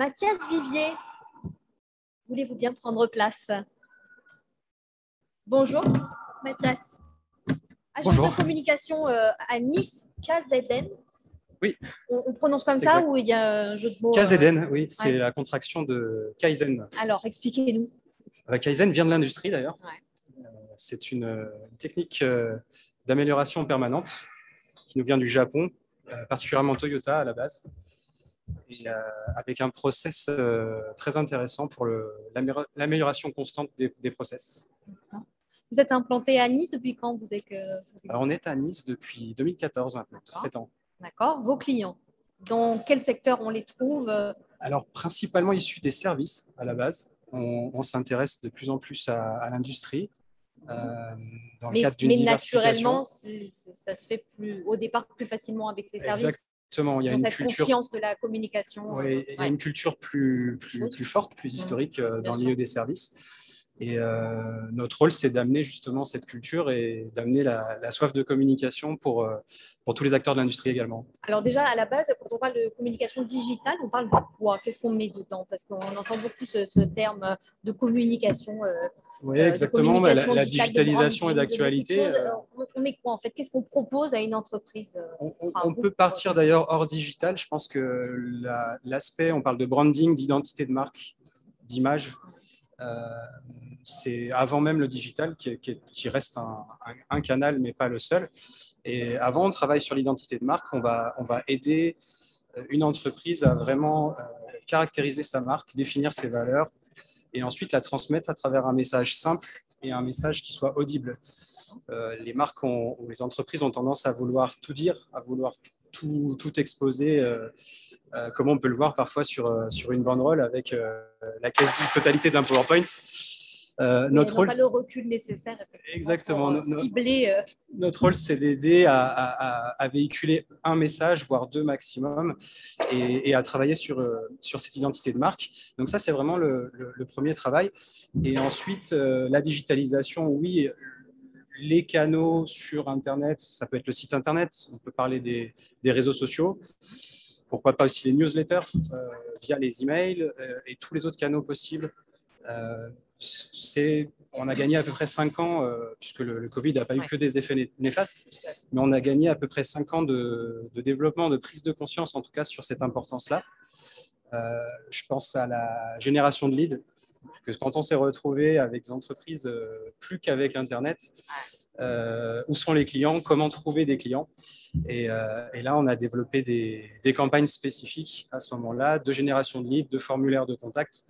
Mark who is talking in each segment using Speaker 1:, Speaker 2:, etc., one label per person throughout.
Speaker 1: Mathias Vivier, voulez-vous bien prendre place? Bonjour, Mathias. Agence
Speaker 2: Bonjour.
Speaker 1: de communication à Nice, KZN.
Speaker 2: Oui.
Speaker 1: On prononce comme ça ou il y a un jeu de mots
Speaker 2: KZN, oui, c'est la contraction de Kaizen.
Speaker 1: Alors, expliquez-nous.
Speaker 2: Kaizen vient de l'industrie d'ailleurs.
Speaker 1: Ouais.
Speaker 2: C'est une technique d'amélioration permanente qui nous vient du Japon, particulièrement Toyota à la base, et, avec un process très intéressant pour l'amélioration constante des process.
Speaker 1: Vous êtes implanté à Nice depuis quand vous êtes,
Speaker 2: Alors, on est à Nice depuis 2014 maintenant, 7 ans.
Speaker 1: D'accord. Vos clients, dans quel secteur on les trouve?
Speaker 2: Alors, principalement issus des services à la base. On s'intéresse de plus en plus à l'industrie. Dans le cadre d'une diversification.
Speaker 1: Naturellement, ça se fait au départ plus facilement avec les services.
Speaker 2: Exactement, il y a une
Speaker 1: cette
Speaker 2: culture,
Speaker 1: conscience de la communication.
Speaker 2: Oui, il y a une culture plus forte, plus historique dans le milieu des services. Et notre rôle, c'est d'amener justement cette culture et d'amener la soif de communication pour tous les acteurs de l'industrie également.
Speaker 1: Alors déjà, à la base, quand on parle de communication digitale, on parle de quoi? Qu'est-ce qu'on met dedans? Parce qu'on entend beaucoup ce terme de communication.
Speaker 2: Oui, exactement. La digitalisation
Speaker 1: et
Speaker 2: est d'actualité.
Speaker 1: On met quoi en fait? Qu'est-ce qu'on propose à une entreprise?
Speaker 2: On peut partir d'ailleurs hors digital. Je pense que l'aspect, on parle de branding, d'identité de marque, d'image. C'est avant même le digital qui reste un canal, mais pas le seul. Et avant, on travaille sur l'identité de marque. On va aider une entreprise à vraiment caractériser sa marque, définir ses valeurs et ensuite la transmettre à travers un message simple et un message qui soit audible. Les marques ou les entreprises ont tendance à vouloir tout dire, à vouloir tout exposer, comme on peut le voir parfois sur une banderole avec la quasi-totalité d'un PowerPoint. Notre rôle,
Speaker 1: pas le recul nécessaire.
Speaker 2: Exactement.
Speaker 1: Pour cibler.
Speaker 2: Notre rôle, c'est d'aider à véhiculer un message, voire deux maximum, et à travailler sur cette identité de marque. Donc ça, c'est vraiment le premier travail. Et ensuite, la digitalisation, oui, les canaux sur Internet, ça peut être le site Internet, on peut parler des réseaux sociaux, pourquoi pas aussi les newsletters via les emails et tous les autres canaux possibles. On a gagné à peu près 5 ans, puisque le Covid n'a pas eu que des effets néfastes, mais on a gagné à peu près 5 ans de développement, de prise de conscience, en tout cas, sur cette importance-là. Je pense à la génération de leads, que quand on s'est retrouvé avec des entreprises plus qu'avec Internet, où sont les clients, comment trouver des clients. Et là, on a développé des campagnes spécifiques à ce moment-là, de génération de leads, de formulaires de contact,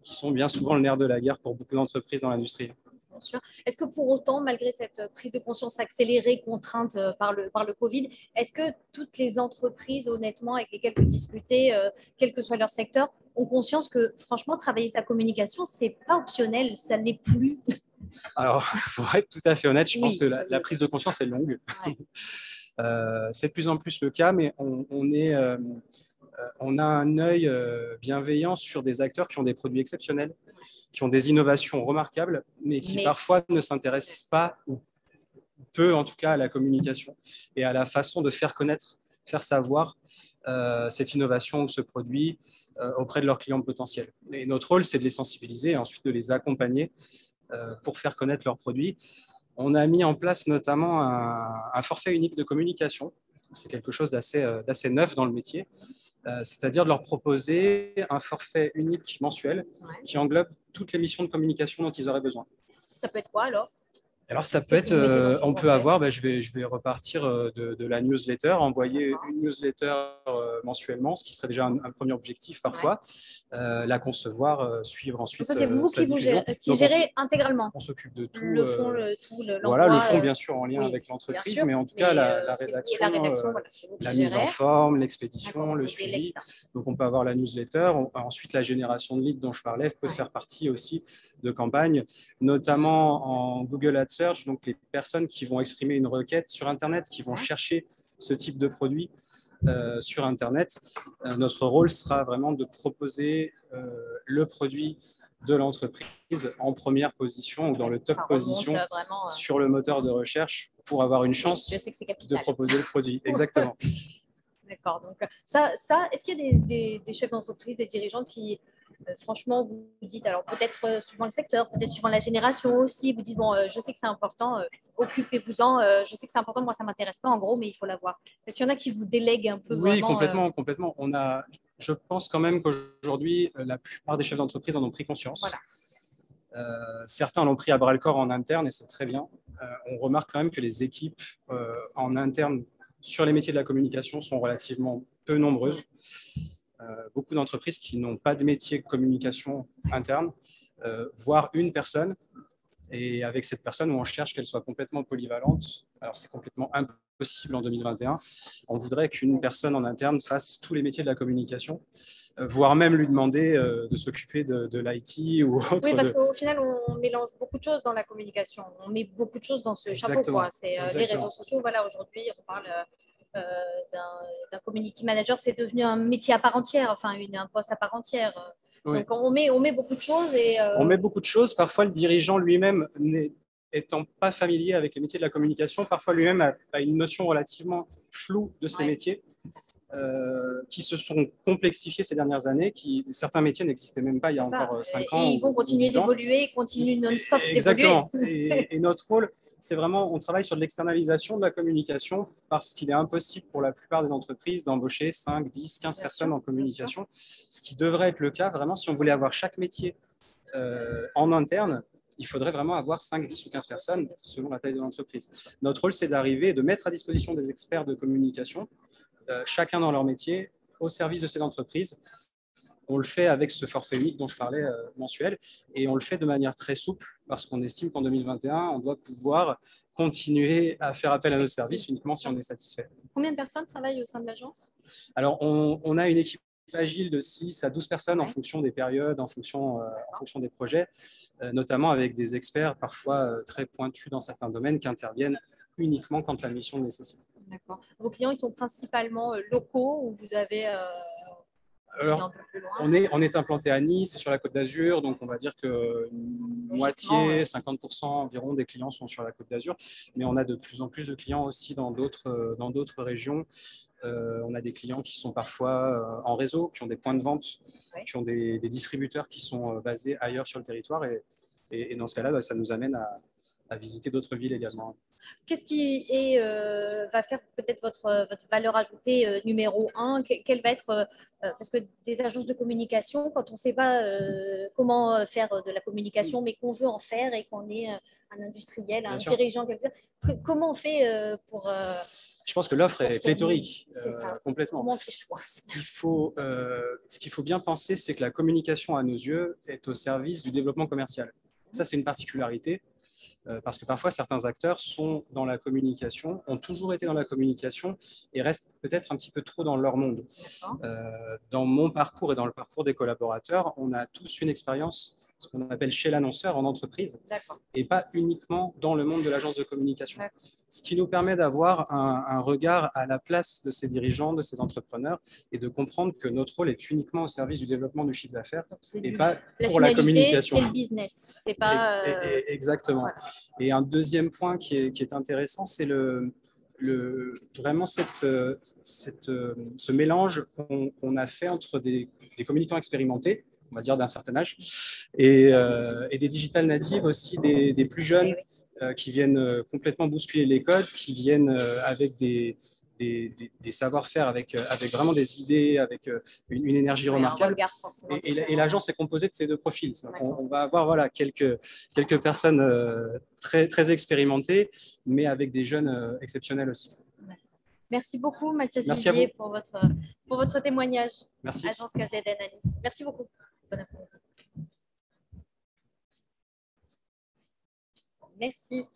Speaker 2: qui sont bien souvent le nerf de la guerre pour beaucoup d'entreprises dans l'industrie.
Speaker 1: Bien sûr. Est-ce que pour autant, malgré cette prise de conscience accélérée, contrainte par le Covid, est-ce que toutes les entreprises, honnêtement, avec lesquelles vous discutez, quel que soit leur secteur, ont conscience que, franchement, travailler sa communication, ce n'est pas optionnel, ça ne l'est plus?
Speaker 2: Alors, pour être tout à fait honnête, je pense que la prise de conscience est longue. Ouais. C'est de plus en plus le cas, mais on a un œil bienveillant sur des acteurs qui ont des produits exceptionnels, qui ont des innovations remarquables, mais qui parfois ne s'intéressent pas, ou peu en tout cas, à la communication et à la façon de faire connaître, faire savoir cette innovation ou ce produit auprès de leurs clients potentiels. Et notre rôle, c'est de les sensibiliser et ensuite de les accompagner pour faire connaître leurs produits. On a mis en place notamment un forfait unique de communication. C'est quelque chose d'assez neuf dans le métier. C'est-à-dire de leur proposer un forfait unique mensuel qui englobe toutes les missions de communication dont ils auraient besoin.
Speaker 1: Ça peut être quoi alors?
Speaker 2: Alors ça peut être, on peut avoir, je vais repartir de la newsletter, envoyer une newsletter mensuellement, ce qui serait déjà un premier objectif parfois, la concevoir, suivre ensuite.
Speaker 1: Ça c'est vous qui gérez intégralement.
Speaker 2: On s'occupe de tout.
Speaker 1: Le fond,
Speaker 2: voilà, le fond bien sûr en lien avec l'entreprise, mais en tout cas la rédaction, la mise en forme, l'expédition, le suivi. Donc on peut avoir la newsletter, ensuite la génération de leads dont je parlais peut faire partie aussi de campagnes, notamment en Google Ads Search, donc les personnes qui vont exprimer une requête sur Internet, qui vont chercher ce type de produit sur Internet. Notre rôle sera vraiment de proposer le produit de l'entreprise en première position ou dans le top position sur le moteur de recherche pour avoir une chance de proposer le produit. Exactement.
Speaker 1: D'accord. Donc, est-ce qu'il y a des chefs d'entreprise, des dirigeants qui, franchement, vous dites, alors peut-être suivant le secteur, peut-être suivant la génération aussi, vous disent, bon, je sais que c'est important, occupez-vous-en, je sais que c'est important, moi, ça ne m'intéresse pas en gros, mais il faut l'avoir. Est-ce qu'il y en a qui vous délèguent un peu
Speaker 2: Oui,
Speaker 1: vraiment
Speaker 2: complètement. Je pense quand même qu'aujourd'hui, la plupart des chefs d'entreprise en ont pris conscience.
Speaker 1: Voilà.
Speaker 2: Certains l'ont pris à bras-le-corps en interne et c'est très bien. On remarque quand même que les équipes en interne sur les métiers de la communication sont relativement peu nombreuses. Beaucoup d'entreprises qui n'ont pas de métier de communication interne, voire une personne. Et avec cette personne, on cherche qu'elle soit complètement polyvalente. Alors, c'est complètement impossible en 2021. On voudrait qu'une personne en interne fasse tous les métiers de la communication, voire même lui demander de s'occuper de l'IT ou autre.
Speaker 1: Oui, parce qu'au final, on mélange beaucoup de choses dans la communication. On met beaucoup de choses dans ce chapeau. C'est les réseaux sociaux. Voilà, aujourd'hui, on parle d'un community manager. C'est devenu un métier à part entière, enfin, un poste à part entière. Oui. Donc, on met beaucoup de choses.
Speaker 2: On met beaucoup de choses. Parfois, le dirigeant lui-même étant pas familier avec les métiers de la communication, parfois lui-même a une notion relativement floue de ces métiers qui se sont complexifiés ces dernières années. Certains métiers n'existaient même pas il y a encore 5 ans.
Speaker 1: Et ils vont continuer d'évoluer, continuent non-stop d'évoluer.
Speaker 2: Exactement. Et notre rôle, c'est vraiment, on travaille sur de l'externalisation de la communication parce qu'il est impossible pour la plupart des entreprises d'embaucher 5, 10, 15 personnes en communication, ce qui devrait être le cas vraiment si on voulait avoir chaque métier en interne. Il faudrait vraiment avoir 5, 10 ou 15 personnes selon la taille de l'entreprise. Notre rôle, c'est d'arriver et de mettre à disposition des experts de communication, chacun dans leur métier, au service de ces entreprises. On le fait avec ce forfait unique dont je parlais mensuel et on le fait de manière très souple parce qu'on estime qu'en 2021, on doit pouvoir continuer à faire appel à nos services uniquement si on est satisfait.
Speaker 1: Combien de personnes travaillent au sein de l'agence?
Speaker 2: Alors, on a une équipe agile de 6 à 12 personnes en fonction des périodes, en fonction des projets, notamment avec des experts parfois très pointus dans certains domaines qui interviennent uniquement quand la mission le nécessite.
Speaker 1: D'accord. Vos clients, ils sont principalement locaux ou vous avez
Speaker 2: alors, on est implanté à Nice, sur la Côte d'Azur, donc on va dire que moitié, 50% environ des clients sont sur la Côte d'Azur, mais on a de plus en plus de clients aussi dans d'autres régions. On a des clients qui sont parfois en réseau, qui ont des points de vente, qui ont des distributeurs qui sont basés ailleurs sur le territoire, et dans ce cas-là, ça nous amène à visiter d'autres villes également.
Speaker 1: Qu'est-ce qui va faire peut-être votre valeur ajoutée numéro 1? Quelle va être, parce que des agences de communication, quand on ne sait pas comment faire de la communication, mais qu'on veut en faire et qu'on est un industriel, un dirigeant, comment on fait pour…
Speaker 2: Je pense que l'offre est pléthorique, complètement.
Speaker 1: Comment on fait le choix?
Speaker 2: Ce qu'il faut bien penser, c'est que la communication, à nos yeux, est au service du développement commercial. Ça, c'est une particularité. Parce que parfois, certains acteurs sont dans la communication, ont toujours été dans la communication et restent peut-être un petit peu trop dans leur monde. Dans mon parcours et dans le parcours des collaborateurs, on a tous une expérience, ce qu'on appelle chez l'annonceur en entreprise, et pas uniquement dans le monde de l'agence de communication. Ce qui nous permet d'avoir un regard à la place de ces dirigeants, de ces entrepreneurs, et de comprendre que notre rôle est uniquement au service du développement du chiffre d'affaires et pas pour la communication.
Speaker 1: C'est le business, c'est pas…
Speaker 2: Exactement. Voilà. Et un deuxième point qui est intéressant, c'est vraiment ce mélange qu'on a fait entre des communicants expérimentés, on va dire d'un certain âge, et des digital natives aussi, des plus jeunes qui viennent complètement bousculer les codes, qui viennent avec des savoir-faire, avec vraiment des idées, avec une énergie remarquable. Et l'agence est composée de ces deux profils. On va avoir quelques personnes très, très expérimentées, mais avec des jeunes exceptionnels aussi.
Speaker 1: Merci beaucoup, Mathias Vivier, pour votre témoignage.
Speaker 2: Merci.
Speaker 1: Agence KZN à Nice. Merci beaucoup. Bon après-midi. Merci.